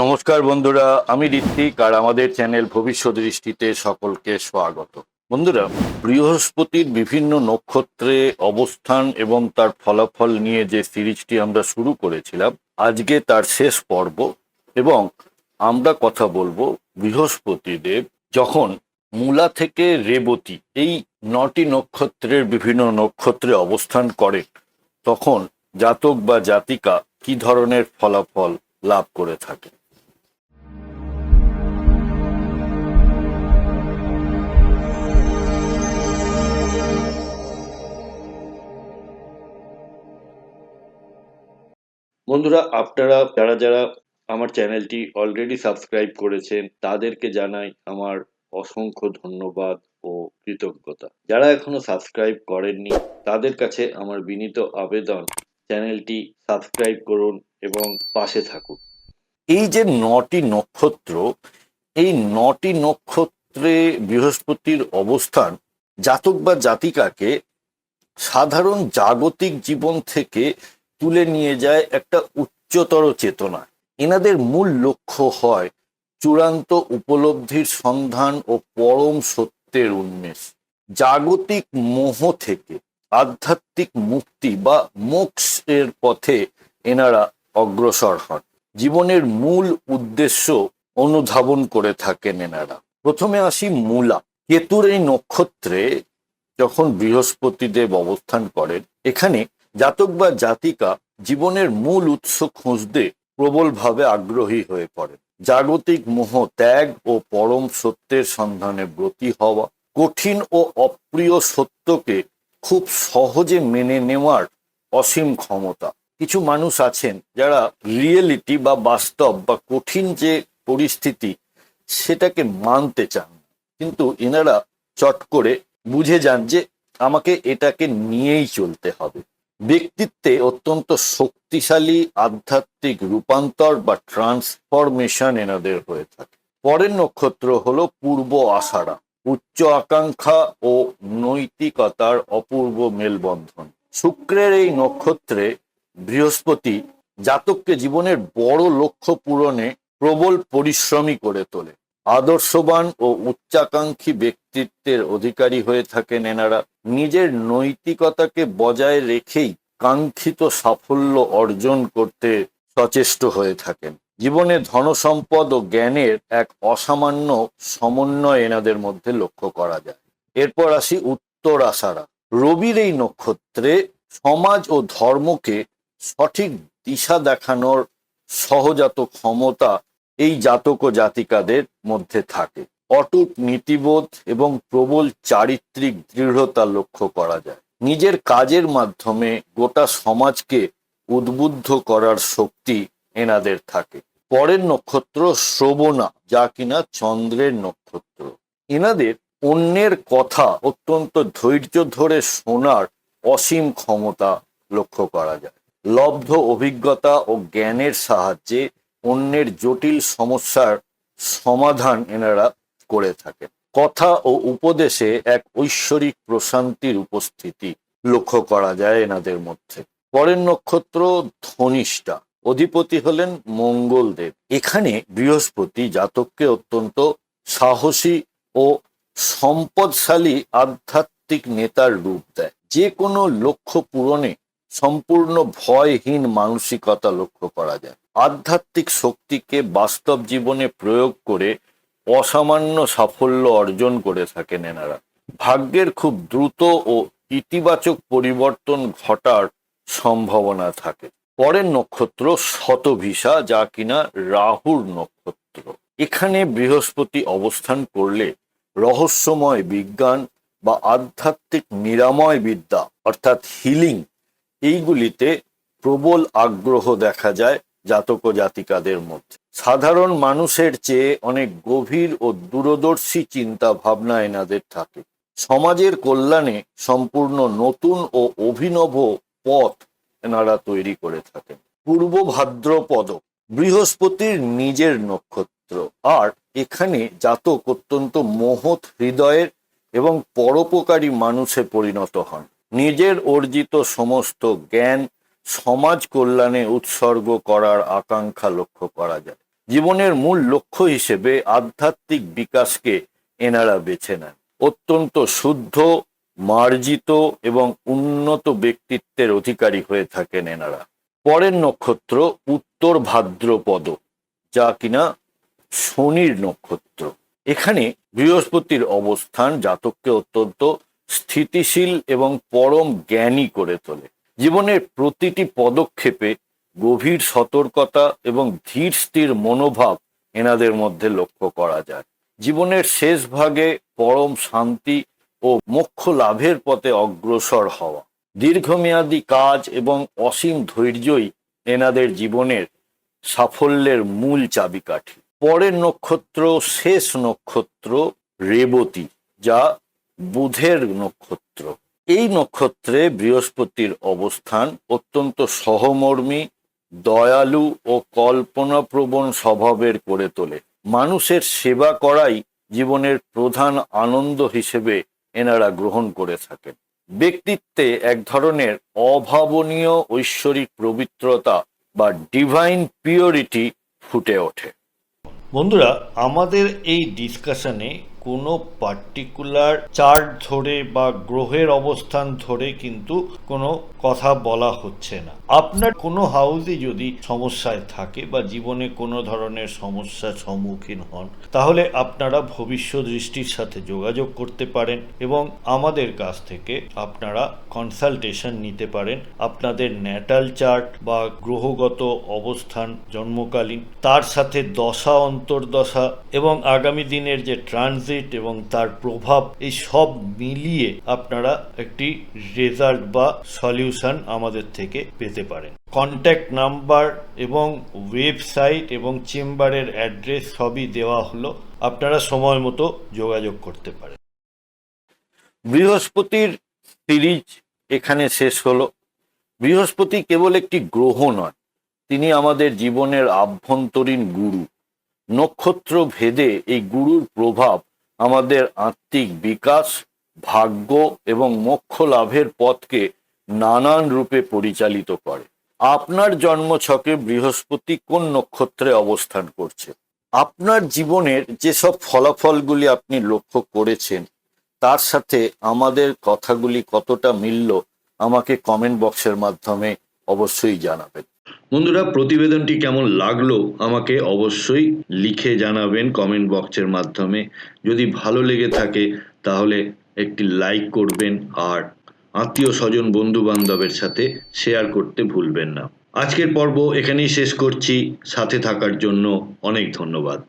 নমস্কার বন্ধুরা, আমি ঋত্বিক আর আমাদের চ্যানেল ভবিষ্যৎ দৃষ্টিতে সকলকে স্বাগত। বন্ধুরা, বৃহস্পতির বিভিন্ন নক্ষত্রে অবস্থান এবং তার ফলাফল নিয়ে যে সিরিজটি আমরা শুরু করেছিলাম, আজকে তার শেষ পর্ব। এবং আমরা কথা বলবো বৃহস্পতি দেব যখন মূলা থেকে রেবতী এই 9টি নক্ষত্রের বিভিন্ন নক্ষত্রে অবস্থান করেন, তখন জাতক বা জাতিকা কি ধরনের ফলাফল লাভ করে থাকে। বন্ধুরা, আপনারা যারা যারা আমার চ্যানেলটি অলরেডি সাবস্ক্রাইব করেছেন তাদেরকে জানাই আমার অসংখ্য ধন্যবাদ ও কৃতজ্ঞতা। যারা এখনো সাবস্ক্রাইব করেননি তাদের কাছে আমার বিনীত আবেদন, চ্যানেলটি সাবস্ক্রাইব করুন এবং পাশে থাকুন। এই যে 9টি নক্ষত্র, এই 9টি নক্ষত্রে বৃহস্পতির অবস্থান জাতক বা জাতিকাকে সাধারণ জাগতিক জীবন থেকে তুলে নিয়ে যায় একটা উচ্চতর চেতনা। এনাদের মূল লক্ষ্য হয় চূড়ান্ত উপলব্ধির সন্ধান ও পরম সত্যের উন্মেষ। জাগতিক মোহ থেকে আধ্যাত্মিক মুক্তি বা মোক্ষের পথে এনারা অগ্রসর হন। জীবনের মূল উদ্দেশ্য অনুধাবন করে থাকেন এনারা। প্রথমে আসি মূলা। কেতুর এই নক্ষত্রে যখন বৃহস্পতি দেব অবস্থান করেন, এখানে জাতক বা জাতিকা জীবনের মূল উৎস খুঁজতে প্রবলভাবে আগ্রহী হয়ে পড়েন। জাগতিক মোহ ত্যাগ ও পরম সত্যের সন্ধানে ব্রতী হওয়া, কঠিন ও অপ্রিয় সত্যকে খুব সহজে মেনে নেওয়ার অসীম ক্ষমতা। কিছু মানুষ আছেন যারা রিয়েলিটি বা বাস্তব বা কঠিন যে পরিস্থিতি সেটাকে মানতে চান, কিন্তু এনারা চট করে বুঝে যান যে আমাকে এটাকে নিয়েই চলতে হবে। ব্যক্তিত্বে অত্যন্ত শক্তিশালী আধ্যাত্মিক রূপান্তর বা ট্রান্সফরমেশন এনাদের হয়ে থাকে। পরের নক্ষত্র হলো পূর্ব আষাঢ়া। উচ্চ আকাঙ্ক্ষা ও নৈতিকতার অপূর্ব মেলবন্ধন। শুক্রের এই নক্ষত্রে বৃহস্পতি জাতককে জীবনের বড় লক্ষ্য পূরণে প্রবল পরিশ্রমী করে তোলে। আদর্শবান ও উচ্চাকাঙ্ক্ষী ব্যক্তিত্বের অধিকারী হয়ে থাকেন এনারা। নিজের নৈতিকতাকে বজায় রেখেই কাঙ্ক্ষিত সাফল্য অর্জন করতে সচেষ্ট হয়ে থাকেন। জীবনে ধনসম্পদ ও জ্ঞানের এক অসামান্য সমন্বয় এনাদের মধ্যে লক্ষ্য করা যায়। এরপর আসি উত্তর আষাঢ়া। রবির এই নক্ষত্রে সমাজ ও ধর্মকে সঠিক দিশা দেখানোর সহজাত ক্ষমতা এই জাতক ও জাতিকাদের মধ্যে থাকে। অটুট নীতিবোধ এবং প্রবল চারিত্রিক দৃঢ়তা লক্ষ্য করা যায়। নিজের কাজের মাধ্যমে গোটা সমাজকে উদ্বুদ্ধ করার শক্তি এনাদের থাকে। পরের নক্ষত্র শ্রবণা, যা কিনা চন্দ্রের নক্ষত্র। এনাদের অন্যের কথা অত্যন্ত ধৈর্য ধরে শোনার অসীম ক্ষমতা লক্ষ্য করা যায়। লব্ধ অভিজ্ঞতা ও জ্ঞানের সাহায্যে অন্যের জটিল সমস্যার সমাধান এনারা করে থাকেন। কথা ও উপদেশে এক ঐশ্বরিক প্রশান্তির উপস্থিতি লক্ষ্য করা যায় এনাদের মধ্যে। পরের নক্ষত্র ধনিষ্ঠা। অধিপতি হলেন মঙ্গলদেব। এখানে বৃহস্পতি জাতককে অত্যন্ত সাহসী ও সম্পদশালী আধ্যাত্মিক নেতার রূপ দেয়। যে কোনো লক্ষ্য পূরণে সম্পূর্ণ ভয়হীন মানসিকতা লক্ষ্য করা যায়। আধ্যাত্মিক শক্তিকে বাস্তব জীবনে প্রয়োগ করে অসামান্য সাফল্য অর্জন করে থাকেন এনারা। ভাগ্যের খুব দ্রুত ও ইতিবাচক পরিবর্তন ঘটার সম্ভাবনা থাকে। পরের নক্ষত্র শতভিসা, যা কিনা রাহুর নক্ষত্র। এখানে বৃহস্পতি অবস্থান করলে রহস্যময় বিজ্ঞান বা আধ্যাত্মিক নিরাময় বিদ্যা অর্থাৎ হিলিং, এইগুলিতে প্রবল আগ্রহ দেখা যায় জাতক ও জাতিকাদের মধ্যে। সাধারণ মানুষের চেয়ে অনেক গভীর ও দূরদর্শী চিন্তা ভাবনা এনাদের থাকে। সমাজের কল্যাণে সম্পূর্ণ নতুন ও অভিনব পথ এনারা তৈরি করে থাকেন। পূর্ব ভাদ্রপদ বৃহস্পতির নিজের নক্ষত্র, আর এখানে জাতক অত্যন্ত মহৎ হৃদয়ের এবং পরোপকারী মানুষে পরিণত হন। নিজের অর্জিত সমস্ত জ্ঞান সমাজ কল্যাণে উৎসর্গ করার আকাঙ্ক্ষা লক্ষ্য করা যায়। জীবনের মূল লক্ষ্য হিসেবে আধ্যাত্মিক বিকাশকে এনারা বেছে নেন। অত্যন্ত শুদ্ধ, মার্জিত এবং উন্নত ব্যক্তিত্বের অধিকারী হয়ে থাকেন এনারা। পরের নক্ষত্র উত্তর ভাদ্রপদ, যা কিনা শনির নক্ষত্র। এখানে বৃহস্পতির অবস্থান জাতককে অত্যন্ত স্থিতিশীল এবং পরম জ্ঞানী করে তোলে। জীবনের প্রতিটি পদক্ষেপে গভীর সতর্কতা এবং ধীর স্থির মনোভাব এনাদের মধ্যে লক্ষ্য করা যায়। জীবনের শেষ ভাগে পরম শান্তি ও মোক্ষ লাভের পথে অগ্রসর হওয়া, দীর্ঘমেয়াদী কাজ এবং অসীম ধৈর্যই এনাদের জীবনের সাফল্যের মূল চাবিকাঠি। পরের নক্ষত্র শেষ নক্ষত্র রেবতী, যা বুধের নক্ষত্র। এই নক্ষত্রে বৃহস্পতির অবস্থান অত্যন্ত সহমর্মী, দয়ালু ও কল্পনাপ্রবণ স্বভাবের করে তোলে। মানুষের সেবা করাই জীবনের প্রধান আনন্দ হিসেবে এনারা গ্রহণ করে থাকেন। ব্যক্তিত্বে এক ধরনের অভাবনীয় ঐশ্বরিক পবিত্রতা বা ডিভাইন পিওরিটি ফুটে ওঠে। বন্ধুরা, আমাদের এই ডিসকাশনে কোনো পার্টিকুলার চার্ট ধরে বা গ্রহের অবস্থান ধরে কিন্তু কোনো কথা বলা হচ্ছে না। আপনার কোনো হাউসে যদি সমস্যায় থাকে বা জীবনে কোনো ধরনের সমস্যার সম্মুখীন হন, তাহলে আপনারা ভবিষ্যৎ দৃষ্টির সাথে যোগাযোগ করতে পারেন এবং আমাদের কাছ থেকে আপনারা কনসালটেশন নিতে পারেন। আপনাদের ন্যাটাল চার্ট বা গ্রহগত অবস্থান জন্মকালীন, তার সাথে দশা অন্তর্দশা এবং আগামী দিনের যে ট্রানজিট এবং তার প্রভাব, এই সব মিলিয়ে আপনারা একটি রেজাল্ট বা সলিউশন আমাদের থেকে পেতে পারেন। কন্ট্যাক্ট নাম্বার এবং ওয়েবসাইট এবং চেম্বারের অ্যাড্রেস সবই দেওয়া হলো, আপনারা সময় মতো যোগাযোগ করতে পারেন। বৃহস্পতির সিরিজ এখানে শেষ হলো। বৃহস্পতি কেবল একটি গ্রহ নয়, তিনি আমাদের জীবনের আভ্যন্তরীণ গুরু। নক্ষত্র ভেদে এই গুরুর প্রভাব আমাদের আত্মিক বিকাশ, ভাগ্য এবং মোক্ষ লাভের পথকে নানান রূপে পরিচালিত করে। আপনার জন্মছকে বৃহস্পতি কোন নক্ষত্রে অবস্থান করছে, আপনার জীবনের যেসব ফলাফলগুলি আপনি লক্ষ্য করেছেন, তার সাথে আমাদের কথাগুলি কতটা মিলল, আমাকে কমেন্ট বক্সের মাধ্যমে অবশ্যই জানাবেন। বন্ধুরা, প্রতিবেদনটি কেমন লাগলো আমাকে অবশ্যই লিখে জানাবেন কমেন্ট বক্সের মাধ্যমে। যদি ভালো লেগে থাকে তাহলে একটি লাইক করবেন আর আত্মীয় স্বজন বন্ধু বান্ধবের সাথে শেয়ার করতে ভুলবেন না। আজকের পর্ব এখানেই শেষ করছি। সাথে থাকার জন্য অনেক ধন্যবাদ।